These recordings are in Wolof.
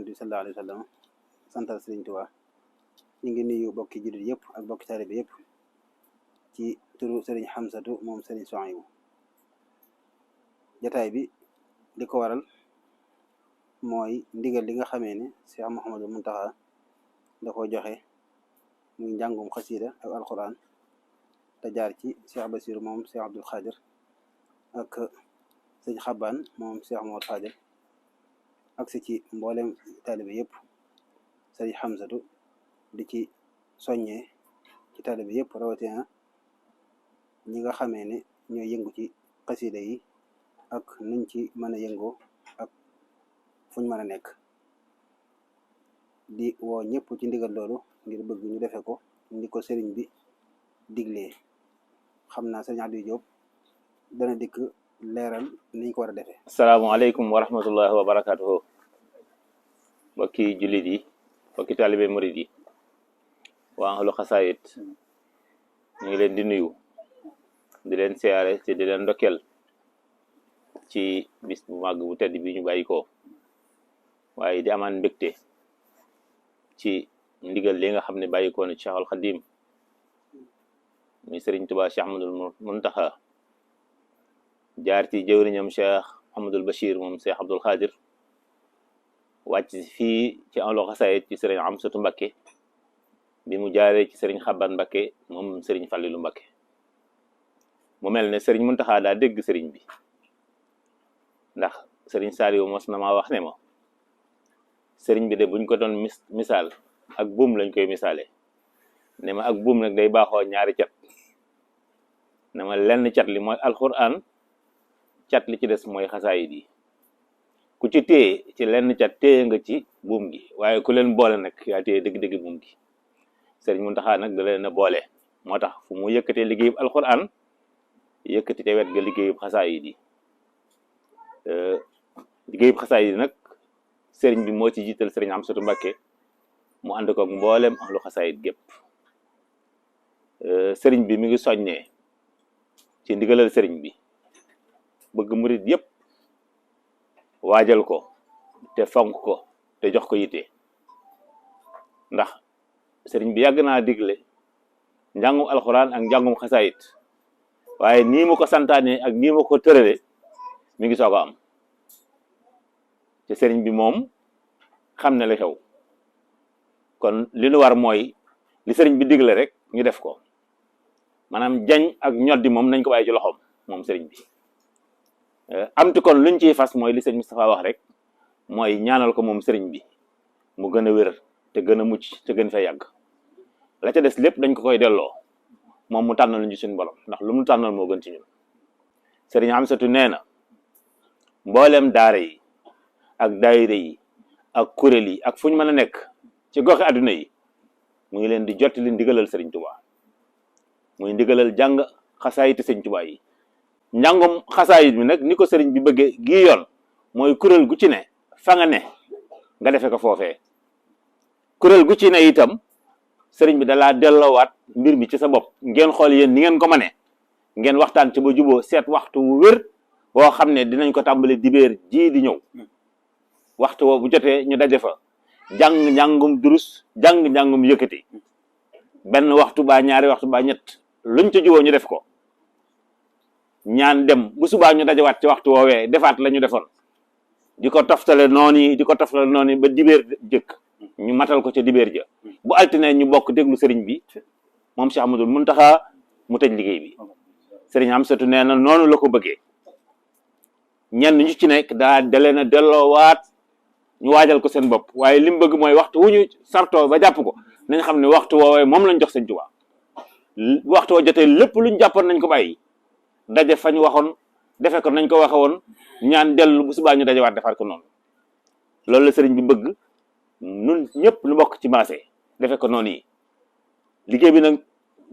bi sallallahu alayhi wa sallam santal Sëriñ Tuubaa ñu ngi nuyu bokki jullit yëpp ak bokki taalibe yëpp ci turu Sëriñ Xamsatu moom Sëriñ Suhaybu. jataay bi li ko waral mooy ndigal li nga xamee ne Cheikh Mouhamadou Mountakha da ko joxe muy njàngum xasiida ak alquran te jaar ci Cheikh Bassirou moom Cheikh Abdoul Khadir ak sëñ Xabbaan moom Cheikh Mouhamadou Khadir ak si ci mboolem taalibe yëpp Sëriñ Xamsatu di ci soññee ci taalibe yëpp rawatina ñi nga xamee ne ñooy yëngu ci xasiida yi ak nuñ ci mën a yëngoo ak fuñ mën a nekk di woo ñëpp ci ndigal loolu ngir bëgg ñu defe ko ni ko sëriñ bi diglee. xam naa sëriñ Aliou Diop dana dikk leeral niñ ko war a defee. asalaamaaleykum wa rahmatullahi wa barakatuhu bokki jullit yi bokki taalibe murid yi waa ahlu xasaayit ñu ngi leen di nuyu di leen siyaare te di leen ndokkeel ci bis bu màgg bu tedd bi ñu bàyyi ko waaye di amaan mbégte ci ndigal li nga xam ne bàyyi ko na Cheikhul Xadim muy Sëriñ Tuubaa Cheikh Ahmadul Muntaxa jaar ci jëwriñam Cheikh Ahmadul Bachir moom Cheikh Abdoul Khadir wàcc fii ci ahlu xasaayit ci Sëriñ Amsatu Mbakke bi mu jaaree ci Sëriñ Xabbaan Mbakke moom Sëriñ Fallilu Mbakke mu mel ne Sëriñ Muntaxa daa dégg sëriñ bi ndax Sëriñ Saaliwu mos na maa wax ne ma sëriñ bi de buñ ko doon misaal ak buum lañ koy misaale ne ma ak buum nag day baaxoo ñaari cat ne ma lenn cat li mooy alxuraan cat li ci des mooy xasaayid yi ku ci téye ci lenn cat téye nga ci buum gi waaye ku leen boole nag yaa téye dëgg-dëgg buum gi Sëriñ Muntaxa nag da leen a boole moo tax fu mu yëkkatee liggéeyub alxuraan yëkkati te wet ga liggéeyub xasaayid yi liggéeyub xasaayid yi nag sëriñ bi moo ci jiital Sëriñ Amsatu Mbakke mu ànd ko ak mboolem ahlu xasaayid gépp sëriñ bi mi ngi soññee ci ndigalal sëriñ bi bëgg murit yépp waajal ko te fonk ko te jox ko yitte ndax sëriñ bi yàgg naa digle njàngum alxuraan ak njàngum xasaayid waaye nii mu ko santaane ak nii mu ko tërale mi ngi soog a am te sëriñ bi moom xam ne la xew kon li nu war mooy li sëriñ bi digle rek ñu def ko maanaam jañ ak ñoddi moom nañ ko bàyyi ci loxoom moom sëriñ bi amti kon luñ ciy fas mooy li sëriñ Moustapha wax rek mooy ñaanal ko moom sëriñ bi mu gën a wér te gën a mucc te gën fay yàgg la ca des lépp dañ ko koy delloo moom mu tànnal ñu suñu borom ndax lu mu tànnal moo gën ci ñun sëriñ Amsatu nee na mboolem daara yi ak daayira yi ak kuréel yi ak fu ñu mën a nekk ci goxi àdduna yi mu ngi leen di jottali ndigalal Sëriñ Tuubaa muy ndigalal jàng xasaayiti Sëriñ Tuubaa yi njàngum xasaayit mi nag ni ko sëriñ bi bëggee gii yoon mooy kuréel gu ci ne fa nga ne nga defe ko foofee kuréel gu ci ne itam sëriñ bi dalaa delloowaat mbir mi ci sa bopp ngeen xool yéen ni ngeen ko mëne ngeen waxtaan ci ba juboo seet waxtu wu wér boo xam ne dinañ ko tàmbali dibéer ji di ñëw waxtu woo bu jotee ñu daje fa jàng njàngum durus jàng njàngum yëkkati benn waxtu baa ñaari waxtu baa ñett luñ ca juboo ñu def ko ñaan dem bu subaa ñu dajawaat ci waxtu woowee defaat la ñu defoon di ko toftale noonu yi di ko toftale noonu yi ba dibéer jëkk ñu matal ko ca dibéer ja bu altine ñu bokk déglu sëriñ bi moom Cheikh Ahmadul Muntaxa mu tëj liggéey bi sëriñ Amsatu nee na noonu la ko bëggee ñenn ñu ci nekk da leen a delloowaat ñu waajal ko seen bopp waaye li mu bëgg mooy waxtu wu ñu sartoo ba jàpp ko nañ xam ne waxtu woowee moom lañ jox Sëriñ Tuubaa waxtu woo jotee lépp luñ jàppoon nañ ko bàyyi daje fañ waxoon defe ko nañ ko waxe woon ñaan dellu bu subaa ñu dajewaat defar ko noonu loolu la sëriñ bi bëgg nun ñëpp lu bokk ci maase defe ko noonu yi liggéey bi nag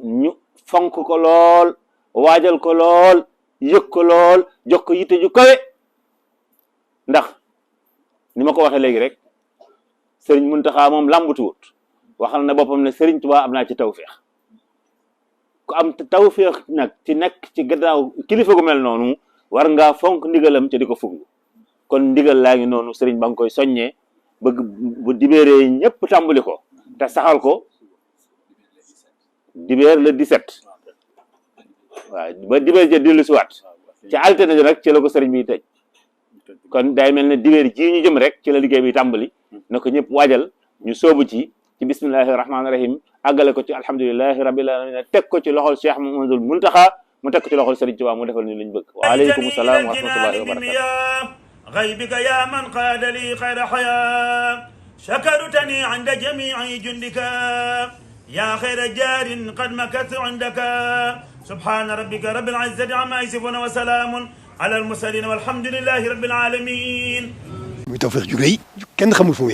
ñu fonk ko lool waajal ko lool yëg ko lool jox ko yitte ju kawe ndax ni ma ko waxee léegi rek sëriñ Muntaxa moom làmbutuwut waxal na boppam ne Sëriñ Tuubaa am naa ci tawféex ku am tawféex nag ci nekk ci gannaaw kilifa gu mel noonu war ngaa fonk ndigalam ca di ko fuglu kon ndigal laa ngi noonu sëriñ ba nga koy soññee bëgg bu dibéeree ñëpp tàmbali ko te saxal ko dibéer le 17 waaw ba dibéer ja dellu si waat ci altine ji nag ci la ko sëriñ bi tëj kon day mel ne dibéer ji ñu jëm rek ci la liggéey bi tàmbali na ko ñëpp waajal ñu soobu ci bismillahi rahmaani rahim àggale ko ci alhamdulilahi rabbil alamin teg ko ci loxol Cheikh Mouhamadoul Mountakha mu teg ko ci loxol sëriñ Tuubaa mu defal ñu liñ bëgg waaleykum salaam wa rahmatullahi wa barakatu غيبك يا من قاد لي خير حياة شكرتني عند جميع جندك يا خير جار قد مكثت عندك سبحان ربك رب العزة عما يصفون وسلام على المرسلين والحمد لله رب العالمين. muy Tawfekh ju rëy kenn xamul fu mu